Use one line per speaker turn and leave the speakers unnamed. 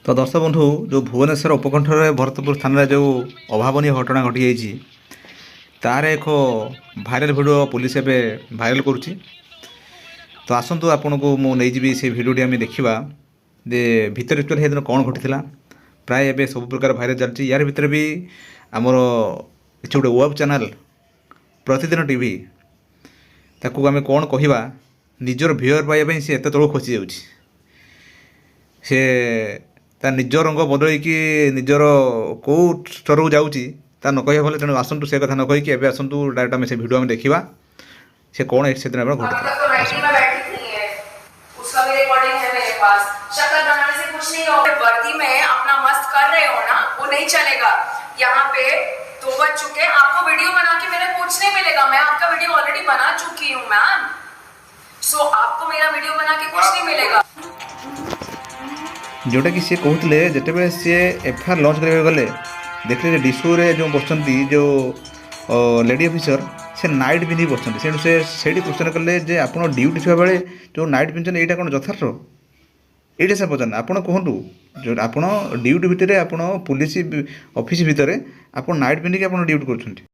तो दर्शक बंधु जो भुवनेश्वर उपकंठर भरतपुर स्थान में जो अभावन घटना घटी जाइए तार एक भाइराल भिडियो पुलिस एवं भाइराल करुच्ची। तो आसतु आपन को मुझे से भिडियोटी आम देखा जे भितर एक्चुअली दिन कौन घटी प्राय एवं सब प्रकार भाइराल चलती। यार भितर भी आमर किसी गोटे वेब चैनल प्रतिदिन टीवी ताकू आम कौन कहवा निजर व्यूअर पाइबा सी एत तौक खसी जाऊँगी से ता निज रंग बदल कि निजर कौ स्तर को जाऊँगी ता न कह भले। तेणु आसतु से कथा न कहीकि एवं आसतु डायरेक्ट आम से भिडियो आम देखा से कौन से दिन
अभी तक तो रेडी में बैठी थी है, उसका भी रिकॉर्डिंग है मेरे पास। शक्ल बनाने से कुछ नहीं होगा। वर्दी में अपना मस्त कर रहे हो ना, वो नहीं चलेगा। यहाँ पे 2 बज चुके, आपको वीडियो बना के मेरे कुछ नहीं मिलेगा। मैं आपका वीडियो ऑलरेडी बना चुकी हूँ मैम। सो आपको मेरा वीडियो बना के कुछ नहीं मिलेगा।
जोटा कि सी कहते जिते सी एफआईआर लॉन्च करने गले देखते डिशू रे जो बसंत जो लेडी ऑफिसर से नाइट पिंधि बसंत से क्वेश्चन कले जे आप ड्यूटी थी बेले जो नाइट पिंधन यहाँ कौन यथार्थ ये से पचार आप कहतु जो आप ड्यूटी भितर आप पुलिस ऑफिस भितर आप नाइट पिंधिकी आप ड्यूटी कर